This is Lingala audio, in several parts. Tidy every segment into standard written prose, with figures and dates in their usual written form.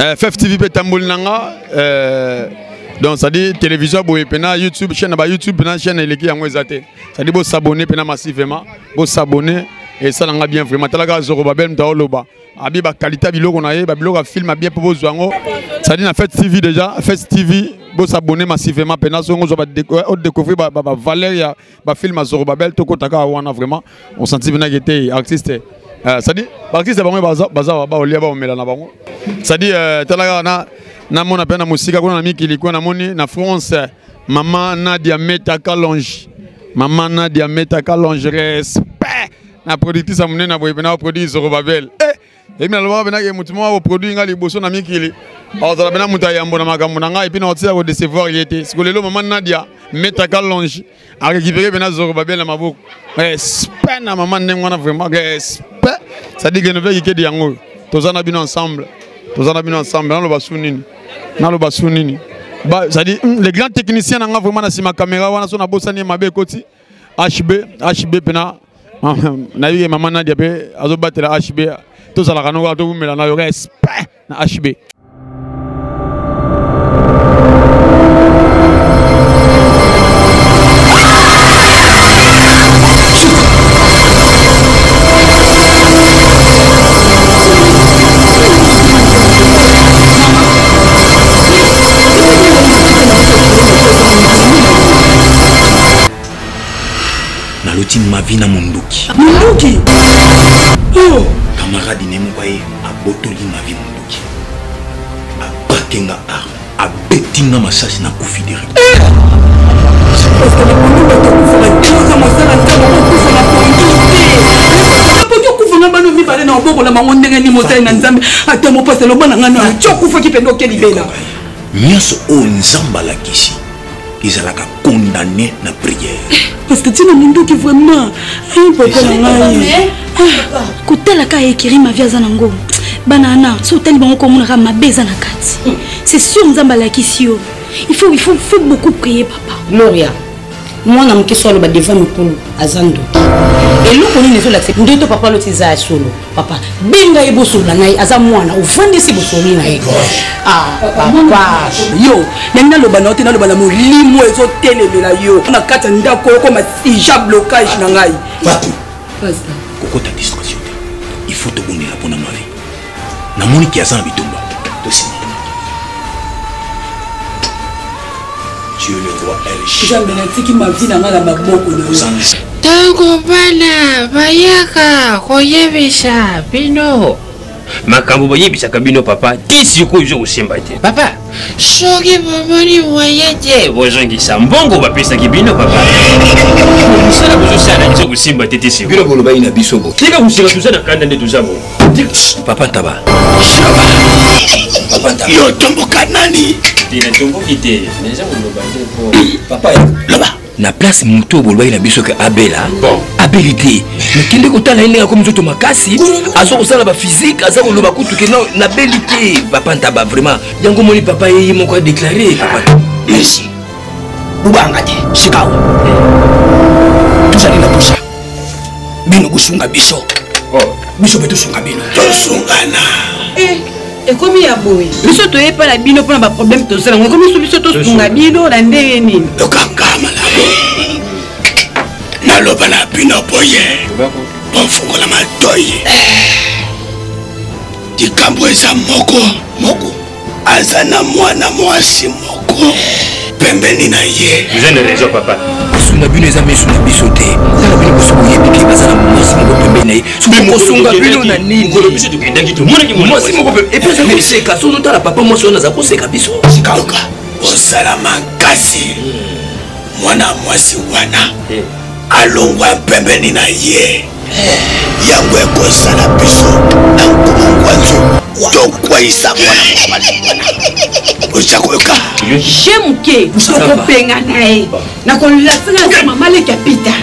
FF TV pe tambol nanga donc ça dit télévision boye pena YouTube chaîne ba YouTube pena chaîne eleki yango ezate ça dit bo s'abonner pena massivement bo s'abonner et ça nanga bien vraiment talaga Zorobabel mtaoloba abi ba qualité biloko na ye ba biloko film bien pour bozo ça dit na FF TV déjà FF TV bo s'abonner massivement pena so ngo ba découvrir ba valeur ya ba film à Zorobabel to kotaka wana vraiment on sentit bena était artiste ça dit artiste bango baza ba olia ba omela na bango ça dit talaga na mona pena musika kuna na miki ilikuwa na moni na France maman Nadia Meta Kalonge respect na productrice amune na boye pena produit Zorobabel et mina loba bena ke mutumo wa produit ngali boso na miki ili azala bena muta yambo na makambo na ngai pina otisa ko décevoir yete sikolelo maman Nadia Meta Kalonge a récupérer bena Zorobabel na maboko respect na maman ndengwana vraiment respect ça dit que ne veut que de yango tozana bino ensemble dans le basounini ça dit les grands techniciens n'ont vraiment dans ma caméra wana so na bosani mabe koti HB pena na yo maman Nadia pe azo batela HB to sala kanoko to mela na yo respect na HB ma vie na Munduki. Oh, camarade Nemo Baye a botoli ma vie Munduki. A bakenga a bettinga masasi na kufi direct. Parce que les Munduki ont fait la démon à ça la table pour faire la politique. Pour que vous n'avez pas vu parler dans le bon la maman ndenge ni mosai na nzambe ata mo passe le bana ngana tchoku fa ki pendo ke libela. Nyaso o nzamba la kisi. Ils allaient condamner la prière. Parce que tu n'as pas dit vraiment. Banana, c'est sûr, il faut beaucoup prier, papa. Gloria, moi, je suis devant le Azando. Et nous, on est l'accepter. Nous, papa, le tisa solo. Papa, benga ebo solo na azamwana, ufandi si bosoli na ego. Ah, papa. Yo, nenda lo banote na lo bana molimo ezo telemela yo. Na kata ndako ko ma ija blocage na ngai. Papi. Pastor. Koko ta distraction. Il faut te bonner la bonne ma vie. Na moni ki azana bitumba. Dosi. Dieu le roi El. Jamais na tiki ma vie na ngala maboko na yo. Tango bana bayaka koyebisa bino makambo boyebisa kabino papa tisi ko jo usemba te papa soki bomoni moyete bozongisa mbongo bapesa kibino papa musala bozo sana nzo kusimba te tisi bino bolo bayina bisobo tika kusira tuzana kanda nde tuzabo papa taba papa taba yo tombo kanani dina tombo kite neza boloba nde po papa loba na place muto bolwa na biso ke abela abilité mais kende kotala ene comme nzoto makasi azo kosala ba physique azo koloba kutu ke na abilité papa ntaba vraiment yango moni papa yeye moko a déclaré papa merci bubanga te sikawa tuzali na pusha bino kusunga biso biso beto sunga bino tosungana et comme il y a boy biso to yepa la bino pour ba problème to sala comme biso to sunga bino na ndenge nini lokangama la naloba na bino boye bonfungola matoye dikambo eza moko aza na mwana mwasi moko pembeni na ye vous avez raison papa suna bino eza mesu na biso te tala bino kosuku yebiki baza na mwasi moko pembeni na ye suku kosunga bino na nini biso tukendaki to mwasi moko pembeni et puis ça koseka sono tala papa mwasi wana aza koseka biso sikaluka osala makasi mwana mwasi wana alongwa pembeni na ye yango ekosala biso na nkubongwanzo tokwaisa mwana ochakoyoka shemuke tokopenga naye nakolasinga mama leki apita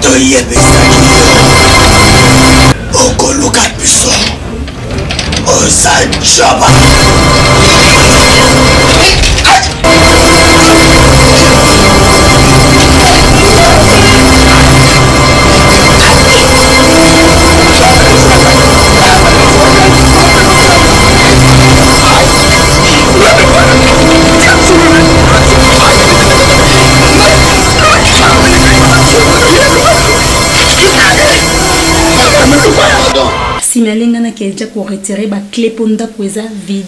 Toyebesaki okoluka Chaba. Signaler ngana quelqu'un pour retirer ma clé pour nous poser vide.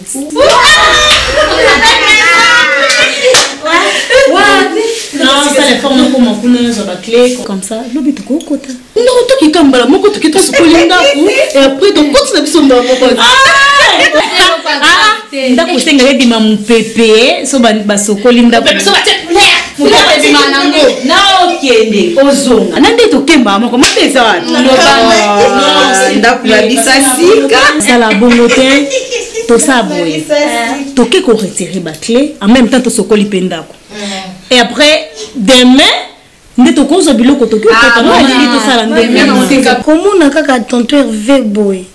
Non, ça les formes pour mon poule sur la clé comme ça. L'objet tout côté. Non, toi qui kambala, moi tu qui te soukolinda et après donc continue à bisonda papa. Ndako senga di mamu pepe so ba sokolinda. So ba mukaba di manango. Na okende ozonga. Nande to kemba moko mapesa watu. Ndako la bisasika. Ça la bongote. To ça boye. To ke ko retirer ba clé en même temps to sokoli pendako. Et après demain ndeto kozo biloko to ke ko to sala ndenge. Comment na kaka tonton Hervé boy.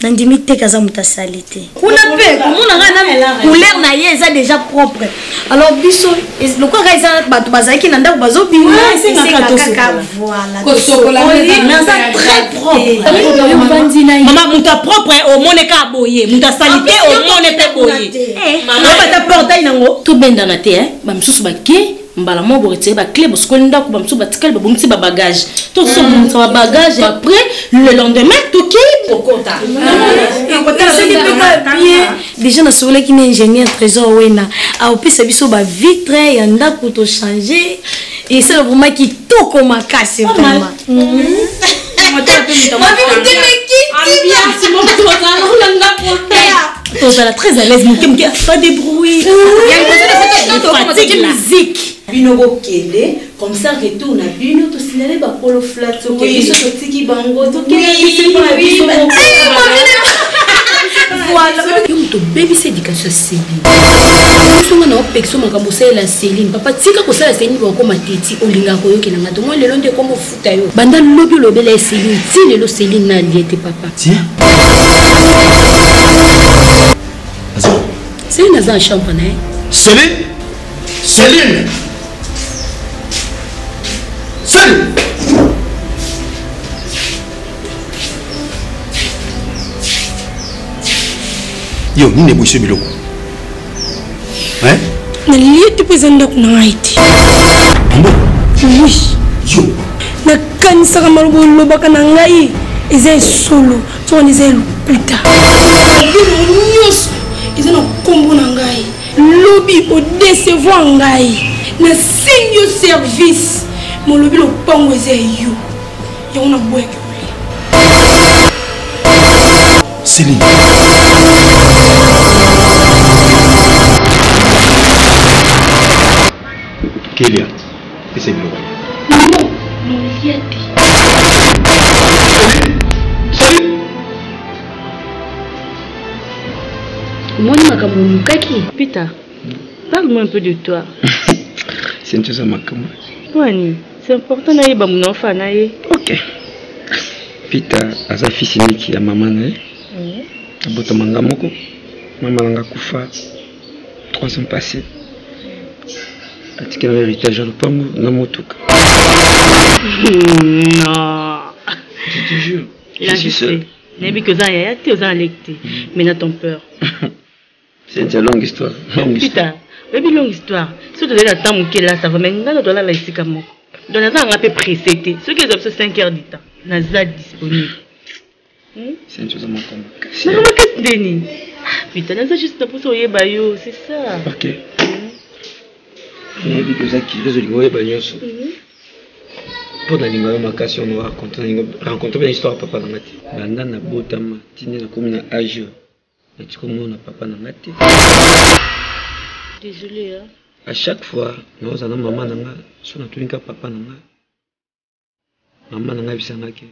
Nandimi te kaza mutasalite. Kuna pe komona ngana couleur na ye eza déjà propre. Alors biso le quoi kaisa batu bazaki na ndako bazo bima c'est kaka voilà. Ko sokola na ça très propre. Maman muta propre au mone ka boye, muta salite au mone pe boye. Maman bata portail nango To benda na te ba msusu ba ke mbala mo bo retirer ba clé bo skolinda ko ba msusu ba tikali ba bomti ba bagage. To so bomti ba bagage après le lendemain to ki pour compta. Déjà na sola qui est ingénieur trésor wena a opesa biso ba vitre ya ndako to changer et c'est vraiment qui tout comme casse vraiment. Toi très à l'aise, mais qui a pas de bruit. Il y a musique. Binogo kende comme ça retourne à bino to signaler ba polo flat to ke biso to tiki bango to ke biso pa biso voilà to baby c'est éducation Céline songa na opexo makambo la Céline papa tika ko sala Céline ba ko matiti olinga ko yoke na ngato mo lelo nde ko mo futa yo banda lobi lobela Céline ti lelo Céline na liete papa Tiens. Céline a un champagne Céline. Céline. Céline. Yo, ni ne bouche biloko. Hein? Na liete pesanda kuna ngaiti. Ambo. Oui. Yo. Na kanisa kama lobaka na ngai eza solo to ni eza lukuta. Bino nyos eza na kombo na ngai. Lobi o décevoir ngai. Na sinyo service. Mon lobi lo pango eza yo. Ya una bweke. Céline. Kélia, c'est biloko. Non, non liete. Céline. Moi makambo lukaki Peter parle-moi un peu de toi. C'est une chose à makambo. Wani c'est important na yeba mon enfant na ye. OK. Peter aza fils unique ya maman na ye. Abota manga moko. Maman nanga kufa 3 ans passés. Atikela héritage ya lupango na motuka. Non. Je te jure. Je suis seul. N'aie que ça yaya te aux lecté. Mais n'a ton peur. C'est une longue histoire. Putain, baby longue histoire. Si tu as la temps qui est là, ça va maintenant dans la ici comme moi. Dans la temps un peu pressé. Ce qui est obsédé 5 heures du temps. Naza disponible. C'est une chose à makambo. Non, mais qu'est-ce que Denis? Putain, Naza juste pour soyer bayo, c'est ça. OK. Je dis que ça qui résout les bayo. Pour la lingua makasi on va rencontrer une histoire papa na ngati. Banda na botama, tini na komi na âge. Et tu comme on a papa na ngati. Désolé hein. À chaque fois, nous avons maman nanga, so na tulinka papa nanga. Maman nanga bisanga ke.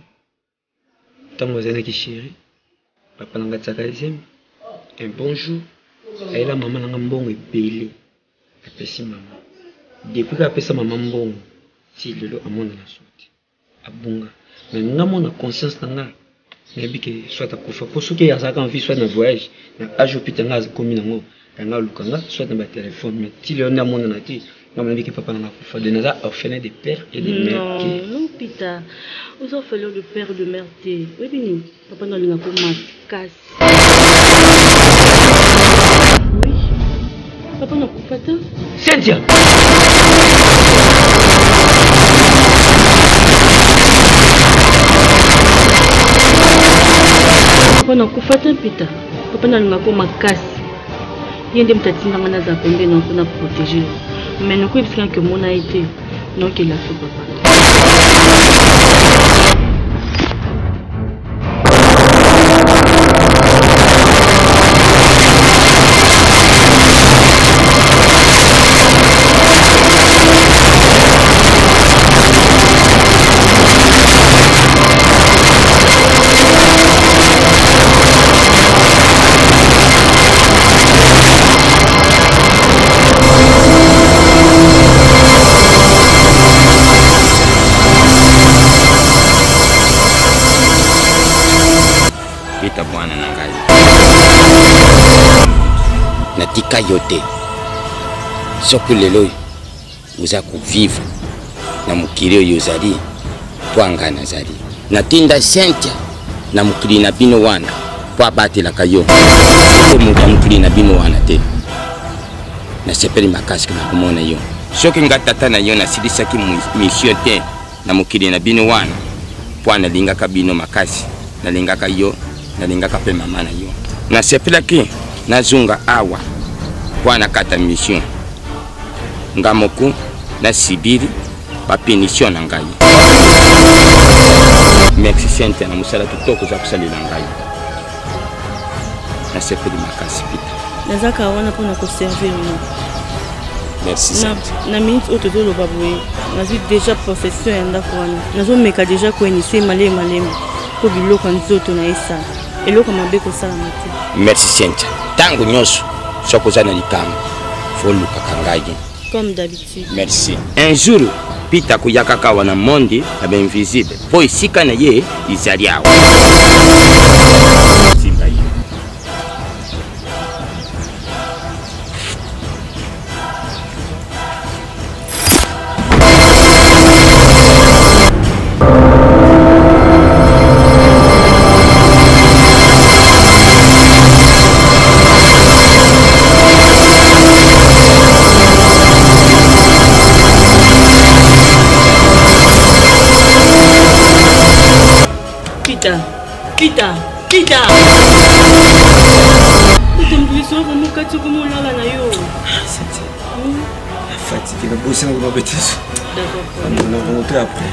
Tango zena ki chéri. Papa nanga tsaka deuxième. Un bonjour. Et là maman nanga mbongo ebele. Apesi maman. Depuis que apesa maman mbongo, si lelo amona na sorti. Abunga. Mais nga mona conscience nanga. nayebi ke soit akufa po soki azalaka envie soit na voyage na age opita nga akomi nango yanga alukanga soit na batelefone mais ti leo nde amonana te nga nayebi ke papa nanga akufa de naza orphelin de père et de mère. Non Peter, aux orphelins de père de mère te oyebi nini papa na alingaka makasi. Oui papa na akufa te. Cynthia papa na akufa te Peter, papa na alingaka makasi ye nde mtatindanga naza pembeni na mpona protéger mais nokoyebisika ke mona ye te nokela so papa. Pita bwana na ngai natika yote soki lelo uza kuvivre na mokili oyo ozali po anga nazali natinda Cynthia na mokili na bino wana po abatelaka yo soki moto ya mokili na bino wana te nasepeli makasi na komona yo soki nga tata na yo nasilisaki mission te na mokili na bino wana po analingaka bino makasi nalingaka yo nalingaka pe mama na yo nasepelaki nazunga awa po anakata mission nga moko na sibiri bapénition na ngai. Merci Cynthia na musala kitoko za kusalela ngai nasepeli makasi Peter nazaka wana mpona koservir yo. merci Cynthia na minute oyo tozoloba boye nazwi déjà possession ya ndako wana nazomeka déjà koinisie malema po biloko ya nzoto na esala eloko mabe kosalama te. merci Cynthia ntango nyonso soki oza na likambo folukaka ngai comme d'habitude. merci. Un jour Peter koyaka kawa na monde ya bainvisible po esika na ye izali awa simba ye Peter. Utembuliso vraiment kati ko molala na yo. C'était fatigué la bosse na ko beteso. D'accord. On va rentrer après.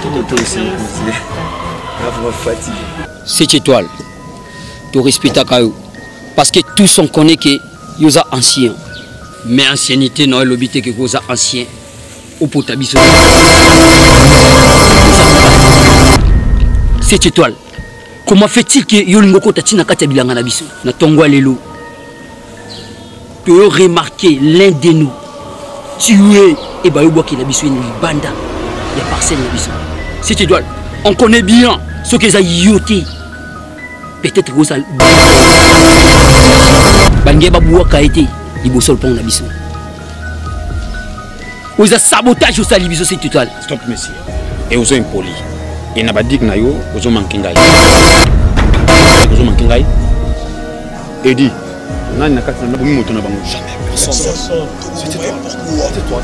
Tout aussi posé. Là fatigué. Cette étoile. Tu respectes Kayo parce que tous on connaît que yosa ancien. Mais ancienneté non l'obité que yosa ancien au potabiso. Cette étoile. Comment fait-il que Yolingoko Tatina Katabilanga na biso na Tongwa Lelo? Tu as remarqué l'un de nous tué et Bayobo qui na biso une banda. Il y a parcelle na biso. Cette étoile, on connaît bien ce qu'ils ont yoté. Peut-être que ça Bangeba Bouaka été Ibosol Pont na biso. Vous avez sabotage au salibiso cette étoile. Stop monsieur. Et vous êtes impoli. Et n'a pas dit que nayo ozo mankingai. Ozo mankingai. Et dit nani nakati na bomi moto na bango jamais personne. C'était toi.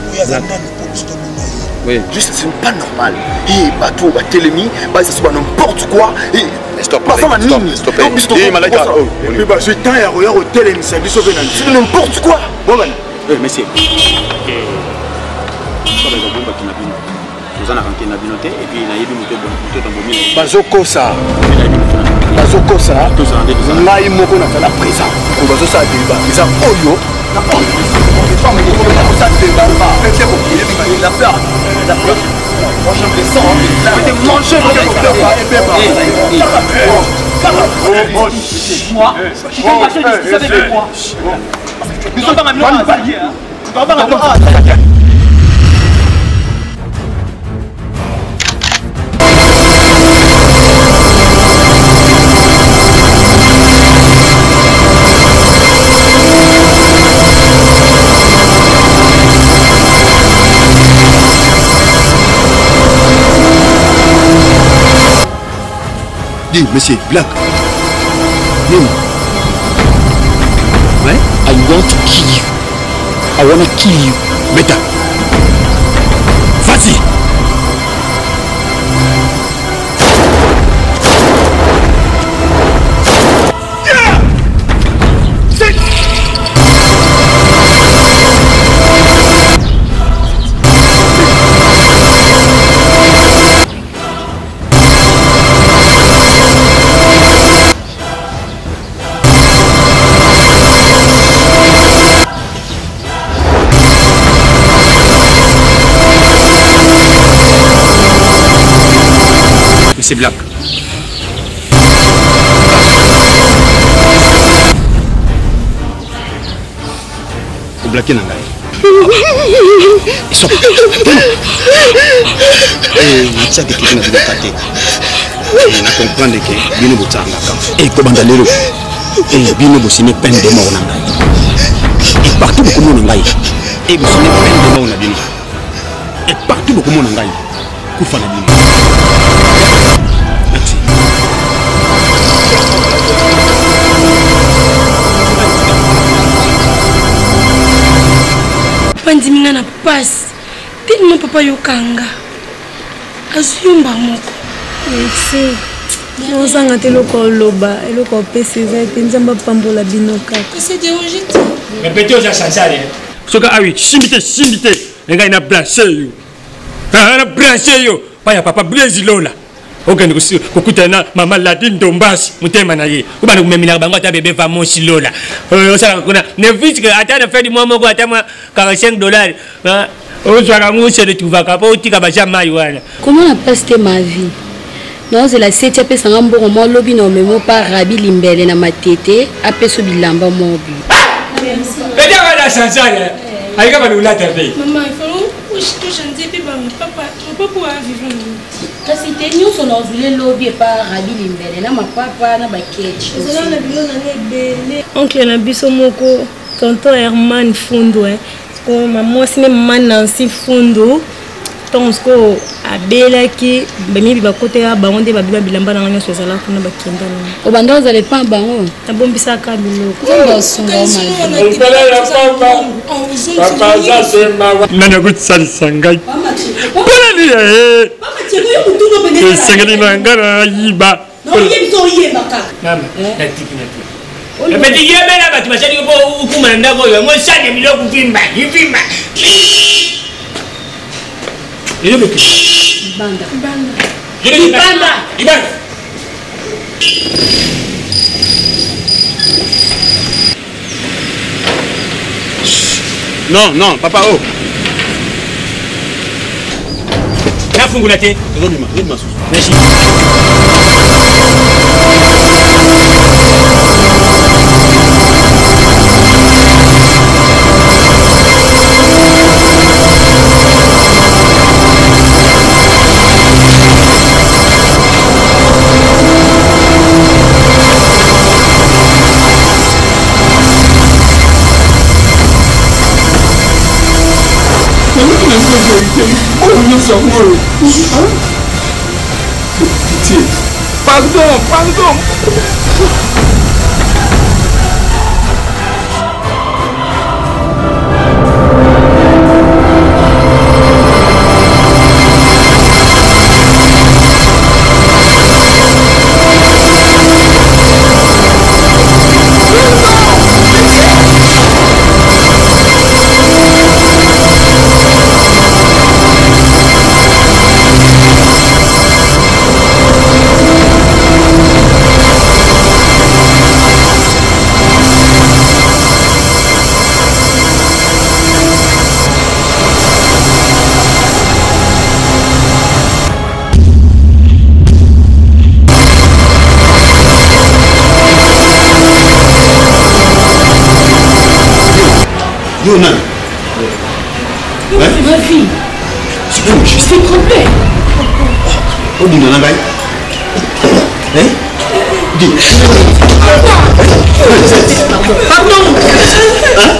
Oui, juste c'est pas normal. Et bateau ba telemi, ba ça soit n'importe quoi et stop. Stop. Et malaka. Et bah je temps ya roya au telemi ça biso venant. C'est n'importe quoi. Bon bana. Monsieur. Ça va bomba qui na bino. Vous en avez na bino te et puis na yebi moto bombi. Bazoko ça. Ngai moko na sala présent. Ko bazo sa débat. Ils ont oyo. Na oyo. Pas mais ko sa débat ba. C'est pour qu'il y ait la peur. La peur. Franchement les sangs. Là, on manger moi. Je vais pas te discuter avec moi. Nous sommes pas maintenant. On va pas monsieur, black. No. Ouais? I want to kill you. I wanna kill you. Beta. Vas-y. C'est black. Au blacké n'a pas. Ils sont. Et ça que quelqu'un a fait caté. On comprend que bien nous botanga. Et comment d'aller et bien nous bosser peine de mort n'a pas. Et partout beaucoup de monde n'a pas. Et bosser peine de mort n'a pas. Et partout beaucoup de monde n'a pas. Kufa n'a pas. Pandiminga na passe. Tellement papa yokanga. Azuyumba moko. Merci. Ozanga te loko loba, eloko peseza te nzamba pambola binoka. C'est dérangé. Répétez aux assassins. Soka awi, simité. Nga ina branché yo. Na branché yo. Pa ya papa Brésilola. Okende kukutana mama Ladine Dombasi mutema na ye. Ubana kumemina bango ata bébé va mosi lola. Osala kuna ne vite que ata na fait du mois moko ata $45. Ozwaka nguse de tuvaka po utika ba jamais wana. Comment on passe ma vie? Non, c'est la 7e pesa ngamboko mo lobi no memo pa Rabi Limbele na matete apeso bilamba mobi. Beda wala sansala. Aika ba lula tabe. Maman, il faut que je change pe papa pour vivre. Kasi te nyonso na ozule lobi pa Rabi Limbele na mapapa na baketch. Zona na bilo na nebele. Oncle na biso moko tonton Herman Fundo ko maman sine maman Nancy Fundo. Tonsko abela ki bami bi bakote ya bango nde babila bilamba na nganya sozala kuna bakenda na. Obanda ozale pa bango. Tabombisa ka biloko. Ko songa mal. Papa ça c'est ma. Nana kutsali sangai. Pona ni eh. Papa tieko yo mutungo bende. Sangali mangara yiba. Non yebito yebaka. Mama, natiki. Epeti yebela batu machani ko ukuma ndako yo. Ngo sane miloko vimba. Il est bloqué. Banda. Ibanda. Non, papa, oh. La fungulate. Merci. Pardon. Yonan. Ma fille. Je suis trompée. Oh, dis non, hein? Dis. Pardon. Pardon. Papa.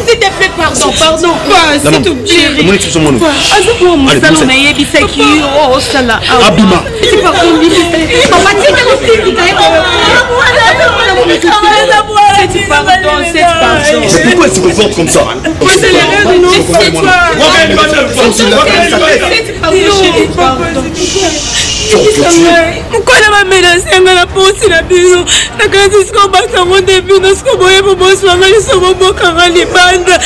S'il te plaît, pardon. pardon. S'il te plaît. Mon équipe, mon nom. Azo mon salon na yebisa ki oh sala. Abima. C'est pas comme papa tu t'es aussi Mais pourquoi elle se comporte comme ça? C'est les rêves, non? Pourquoi elle m'a menacé à la poste la biso? La grande disco bata mon début, nous sommes boyés pour boss, maman, nous sommes beaux car les bandes.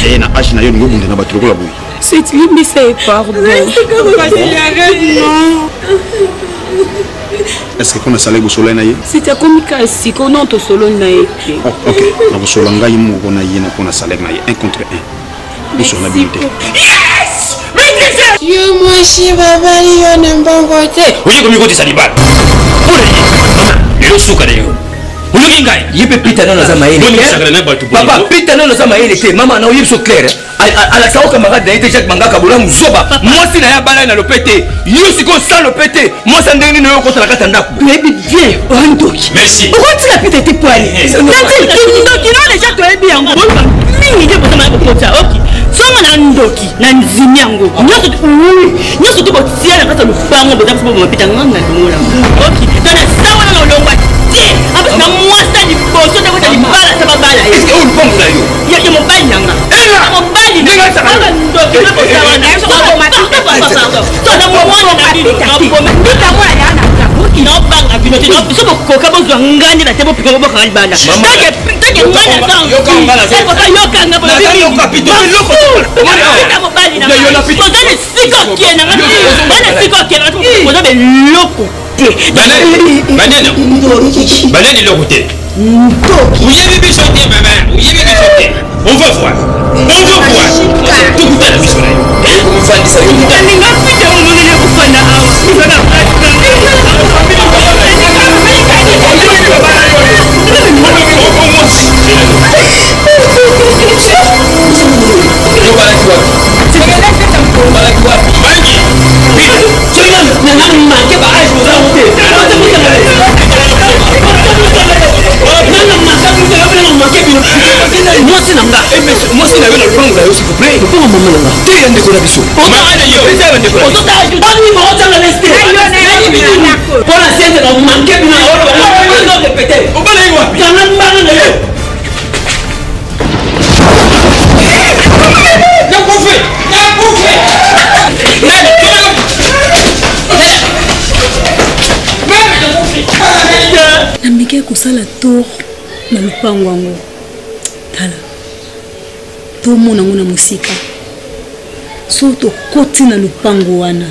Et na H na yo ngo bunda na batoko la boy. C'est lui mais c'est pardon. Est-ce que qu'on a salé go solo na ye? C'était comme kasi ko non to solo na ye. OK, na go solo ngai mo ko na ye na ko na salé na ye 1 contre 1. Nous sommes habilités. Yes! Yo moi si baba yo na mbongote. Oye ko mi ko tisaliba. Mama, yo suka de yo. Uluki ngai. Yepe pita na za maele. Papa pita na za maele te. Mama na yebso clair. Ala sao camarade na Jacques Mangaka bola muzoba. Moi si na ya bala na lopete. Yo siko sans lopete. Moi sa ndeni na yo ko la kata ndako. Baby bien. Ondoki. Merci. Roti la pita te poali. Ndoki non déjà to ebi yango. Mingi de botama ko ta. OK. Songa na ndoki na nzimi yango. Nyoso to botia na kata lufango boza mpo mapita nganga ndimola. OK. Tana sawa na longwa. Après na moi ça du bosso de côté bala ça va bala. Est-ce que on prend là yo? Ya mo bali nanga. Mo bali nanga ça va. Ndoki na ko sawa na so ko matita pardon. So na mo na pita. Pita mo ya na. No banga bino te no so ko ka bozo ngani na tebo pika bo ka bala. Take ngana sang. Yo ka ngana. Yo ka ngana bo. Yo ka pito loko. Pita mo bali nanga. Yo na pito. So na siko kiena ngana. Bana siko kiena. Mo na be loko. Banane le côté. Vous y avez vu chanter, maman. Vous y avez vu chanter. On va voir. On va voir. Tout le temps, vous allez. Vous faites ça. Vous allez pas putain, on va aller vous faire là. Vous allez Moi c'est nanga. Moi c'est nanga le prendre là s'il vous plaît. Pourquoi maman nanga? Tu es un décollé biso. On va aller yo. Tu es un décollé. On t'a ajouté. On va rentrer dans l'est. Pour la scène on manquait bien on va répéter. On va aller voir. Dans la main là yo. La bouffée. La bouffée. Na mike kosala tour na lupango yango. Tala. Tomona ngo na musika. So tokoti na lupango wana.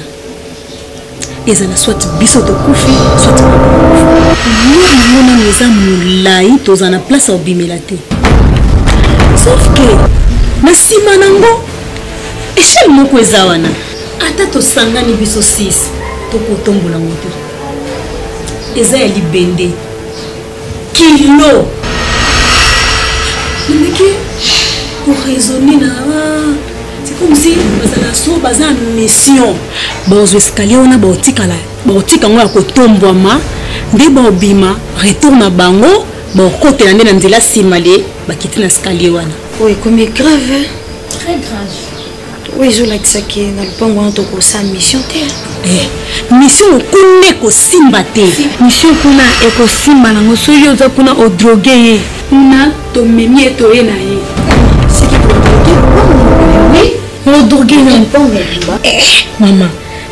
Ezala soit biso tokufi, soit mona neza mulai tozana place obimela te. Sauf que na sima nango échelle moko eza wana. Ata tosangani biso 6 tokotombola ngoto. Eza ya libende kilo pour raisonner là c'est comme si bazala so baza mission bozo escalier on a botika là botika ngo ya kotombwama nde bobima retourne bango bokotela nde na nzela simale bakiti na escalier wana. Oui, comme grave. Très grave. Oui, je like ça qui est dans le pango on to sa mission terre. Mission okune ko simba te. Mission kuna eko simba nango so yo za kuna o droguer. Kuna to memi to ye na ye. C'est qui pour droguer? Oui, on droguer na pango. Maman.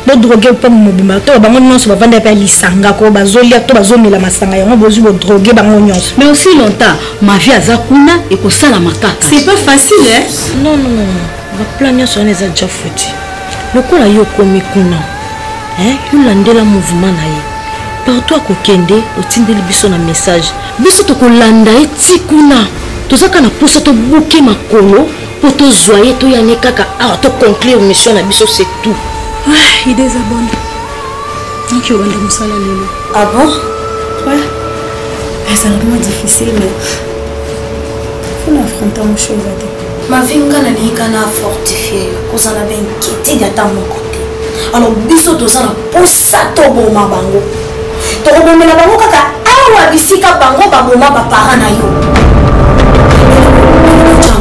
Bo droguer pa mobima to bango nyonso ba vanda pa lisanga ko bazolia to bazomela masanga yango bozu bo droguer bango nyonso. Mais aussi longtemps ma vie aza kuna eko sala makaka. C'est pas facile hein? Non. Va planer sur les déjà foutu. Le kola yo komi kuna. Yolandela mouvement na ye. Partout à kokende otindeli biso na message. Biso to kolanda eti kuna. Tozaka na posa to bouquet makolo pour to zoyer to yane kaka to conclure mission na biso c'est tout. Il désabonne. Donc il va me ça là. Ah bon? Ouais. C'est vraiment difficile mais faut affronter une chose à dire. Ma vie n'a fortifié, cause on a bien inquiété d'être mon côté. Alors, biso to ça pour ça to boma bango. To boma na bango kaka awa bisika bango ba boma ba parana yo.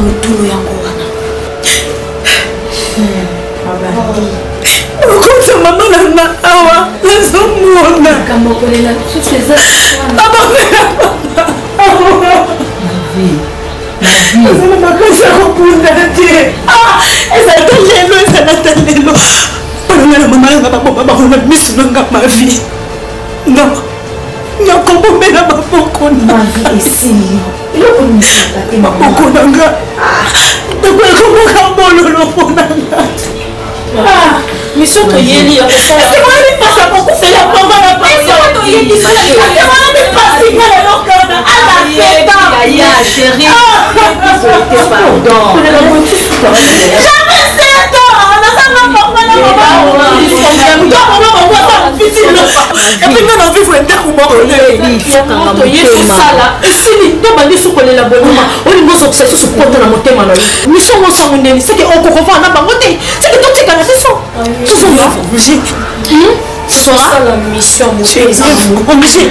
motulu yango wana okoza mama nanga awa nazomona kambokolela susu eza ezala makasi ya kopunda te ezalata lelo ezalata lelo olonga na mama nanga baboma bakona miso nanga mavi non nakobomela maboko maboko nanga nakoekomoka bololo mponanga mission toyeli ya kosalapasa kokufela mama na epinga vivre ndekumoroyesala esili tobandi sukolela bonuma olingo ozokisa lisusu kota na motema na yo mission mosango ndeni seke okokova na bango te seke totikana te so sala mission obligé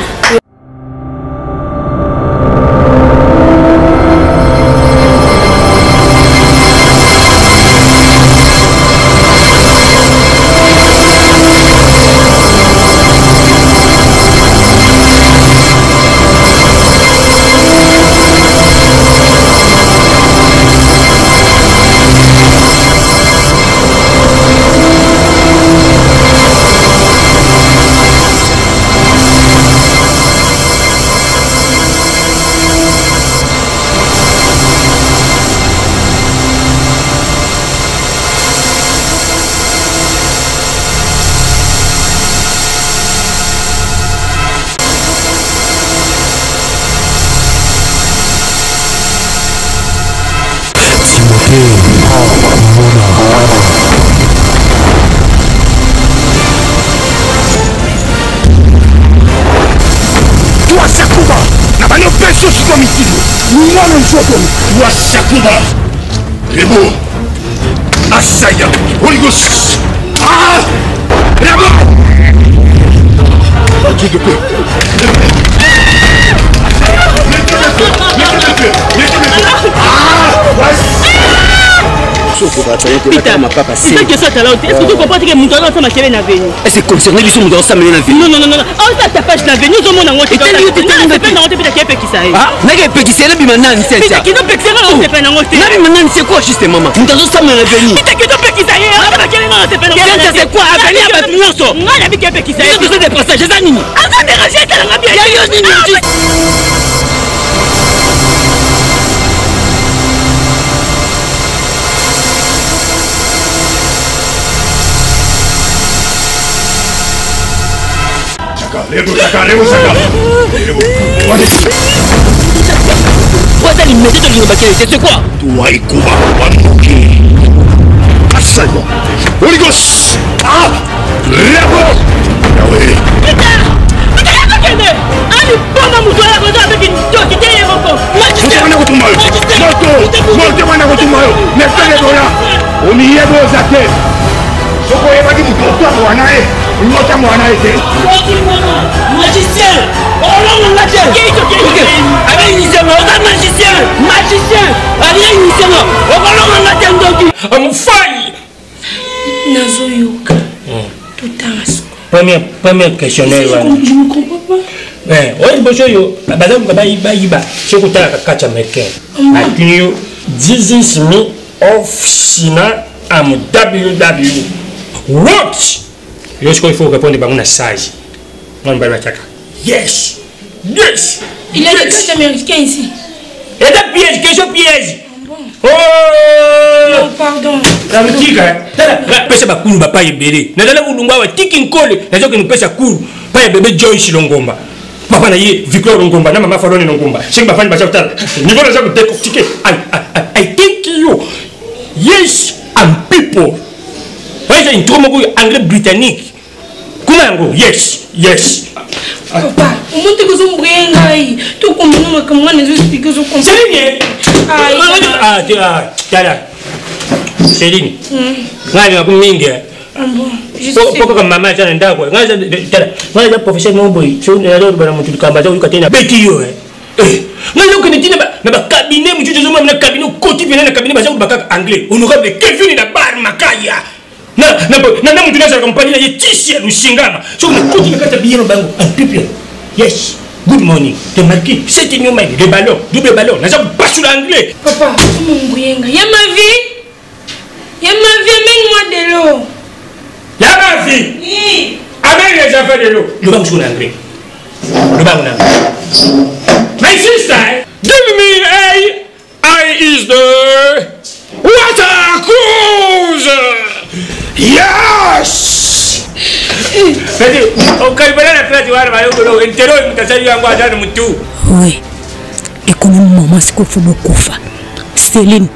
Washakuba Rebo Asaya Oligos Ah Rebo Dieu de peu C'est que ça talent. Est-ce que tu comprends que mon talent ça m'a tiré na venu? Est-ce que concerné lui mon talent ça m'a na venu? Non. Oh ça tapage na venu zo mona ngoti. Et lui tu t'es pas na ngoti pita kepe kisai. Ah, na kepe kisai na bimana ni c'est ça. Pita kido pekse na ngoti pe na ngoti. Na bimana ni c'est quoi justement maman? Mon talent ça m'a na venu. Pita kido pe kisai. Ah ba kele na ngoti pe na ngoti. C'est quoi? Aveni ba nyonso. Nga na bi kepe kisai. Tu fais des passages za nini? Aka déranger ta na bien. Ya yo nini? Lebo Saka. Toi t'as l'immédiat de l'université, c'est quoi? Toi et Kuba Wanuki Asaya Oligos Ah Lebo Yahweh Ali poma muto ya koto avec une toki te yeko. Magicien wana kutuma yo. Moto wana kutuma yo. Nefele dola. Omiye doza te. Soko yebaki muto wana e. Nyota mwana ete. Magicien. Oh la tête. Avec magicien, magicien. Avec magicien. Oh la tête ndoki. Amfai. Nazoyoka. Tutaso. Première questionnaire. Je ne comprends pas. Oui, bonjour. Madame Bayiba, je vous ai dit américain. Attention, this is me of Sina am WW. What? Je crois qu'il faut répondre à un sage. Yes. Yes. Il a des américains ici. Et la piège, question piège. Oh! Non, pardon. La boutique, pesa bakulu bapa yebele. Nadala bulunga wa tiki nkole, nazo que nous pesa kulu. Pa yebebe Joyce Longomba. Papa na ye Victor Longomba na mama Farone Longomba. Chez ma famille bachata. Niveau na zako décortiquer. I think you. Yes, and people. J'ai une trop beaucoup anglais britannique. Comment yes, yes. Papa, on monte que son bringai. Tout comme nous, comme moi, nous expliquons ce qu'on fait. Céline! Céline. Ngai na kuminga. Poko kama mama tena ndako. Ngai professeur Moboy. Sio ndio bana mtu kamba za ukatena beti yo. ngai okende tina na bacabinet mosusu ozomona na cabinet okoti pene na cabinet baza kobakaka anglais honorable Kevin na bar makaya na mutu nazalaka mopani na ye tisi ya lushingama soki nakoti na kati ya biyeno bango people yes good morning te marqué c'est une humaine le ballon double ballon naza kopasula anglais papa monguyenga ya ma vie amène-moi de l'eau ya ma vie amène les affaires de l'eau le bango sur l'anglais le bango na my sister give me I is the water cruise yes Fadi, ukalibana na plati wana bayogolo entero mtasali yangu adana mtu. Oui. Et comme maman siko fubo kufa. Céline,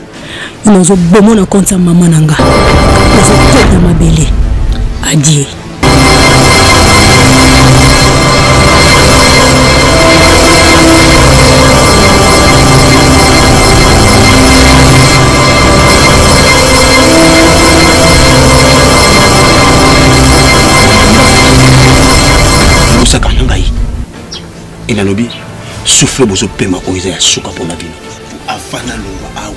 unazo bomo na konta mama nanga. Nazo teta mabele. Adieu. Il a lobby souffle bozo pema oiza ya suka pona bino afana longwa awa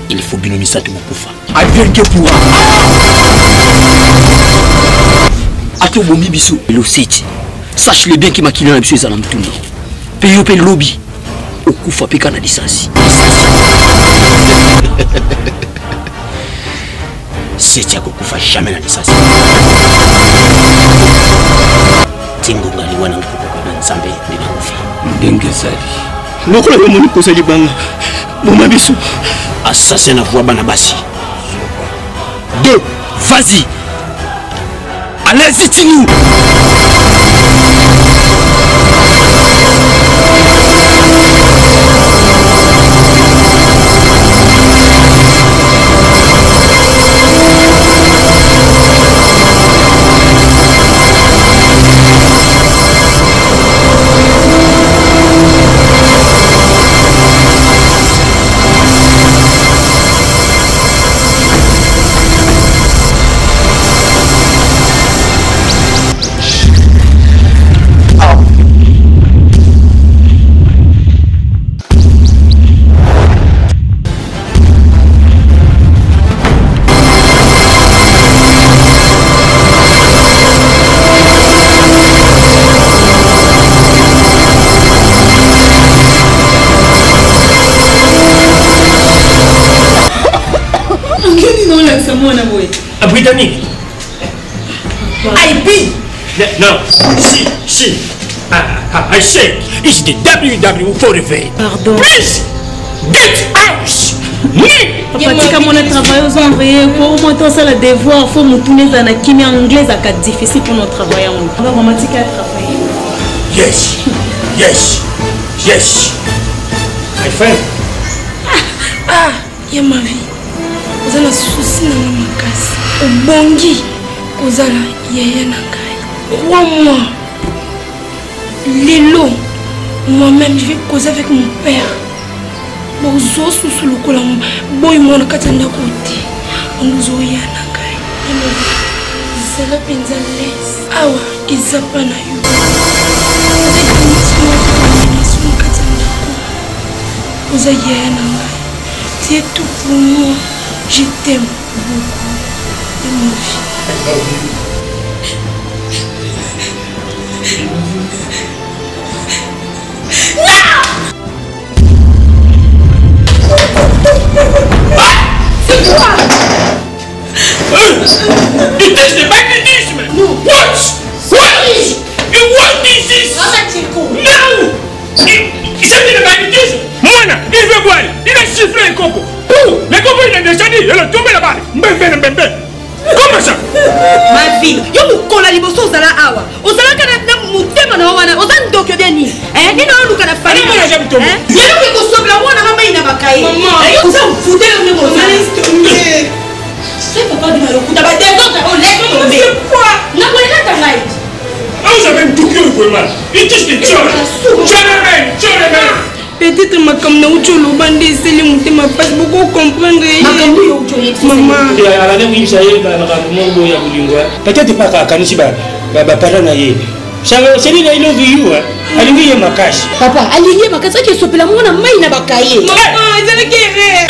il faut bino misatu mokufa averke pour ato bombi biso lo seti sache le bien qui makina na biso ezala mtumba pe yo pe lobby okufa pe kana lisasi seti ya kokufa jamais na lisasi tingo ngali wana mkuko na nzambe ndina kufi ndenge sali lokola yo moni kosa libanga moma biso assassin na voix bana basi deux vas-y allez-y Tinou Britannique. IP. No. Si. I say it's the WW for the faith. Pardon. Please get out. Papa, tika mon travail aux envoyés pour moi tout ça le devoir faut me tourner dans la chimie anglaise à difficile pour notre travail en alors maman tika travailler. Yes. My friend. Ya ma vie. Vous avez un souci dans ma casse. Bongi, vous avez yaya nangai. Crois-moi. Lelo, moi-même je vais causer avec mon père. Bozo sous le colon, boy mon katanda côté. On nous oya nangai. Zala penzales. Awa, izapa na yo. Vous avez yaya nangai. Tu es tout pour moi. Je t'aime beaucoup de ma vie. C'est quoi? It is the magnetism! No! What is this? No! C'est le magnétisme! Mwana, il veut boire, il a sifflé un coco. Le coco il est descendu, il a tombé là-bas. Mbembe. Comment ça? Ma fille, yo mukola liboso ozala awa. Ozala kana na mutema na wana, ozan ndoko bien ni. Nino luka na fali. Ana mwana jamu tomo. Yelo ke kosobla wana kama ina bakai. Yo uza mfude le mo. C'est papa du malo kuta ba des autres on laisse tomber. C'est quoi? Na kwenda tangai. Vous avez un tout cœur pour moi. It is the joy. Peut-être ma comme na ucho lo bande c'est le monter ma face beaucoup comprendre. Makambo yo ucho yeti. Maman. Ya ala ne winsa ye ba makambo mo ya bulingwa. Peut-être pas ka kanisi ba parana ye. Chérie, I love you. Alingi makashi. Papa, alingi makashi qui sopela mona mai na bakaye. Maman, c'est le guerrier.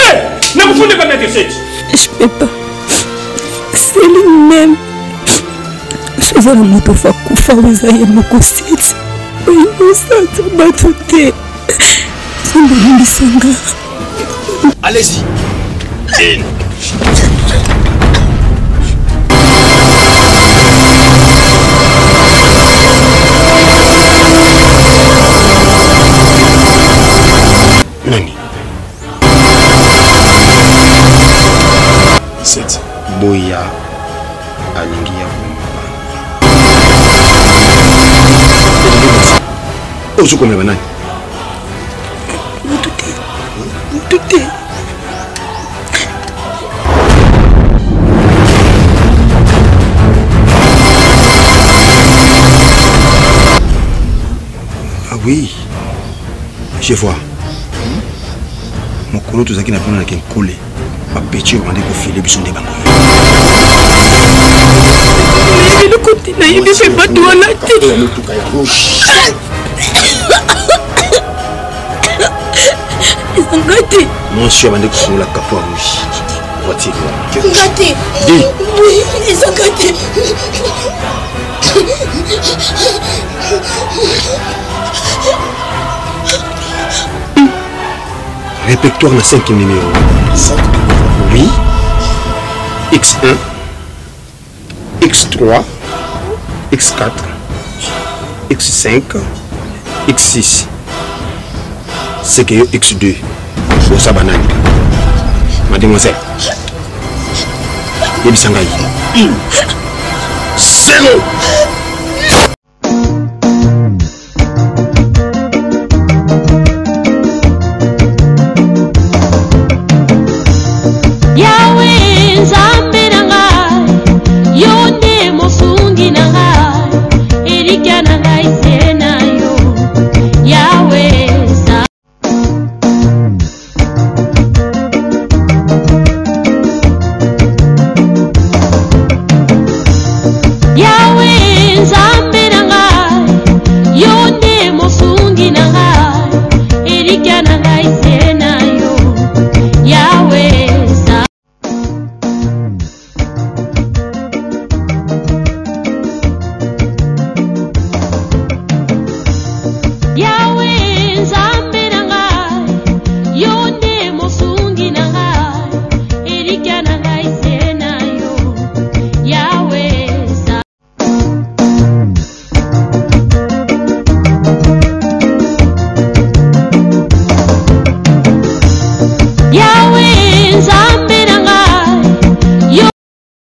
Ne vous fondez pas mettre cette. Je peux pas. C'est lui-même. Soza na moto fa kufa wezaye mokositi. Oyinosata bato te. Sanga. Allez-y. Nani? C'est Boya alingi ya bomba. Ozukomela nani? Mututé. Ah oui, je vois. Mon colo tout ça qui n'a pas n'a qu'un collé. Ma petit rendez pour filer bison de bango. Mais le côté là, il ne fait pas tout à la tête. Ils sont gâtés. Mon cher bandé pour la capoire rouge. Voiture. Gâtés. Dis. Oui, ils sont gâtés. Répertoire na 5 numéros. Oui. X1, X3, X4, X5, X6. C'est que X2. Pour ça, banane. Mademoiselle. Yebisangai. 0. Yahweh,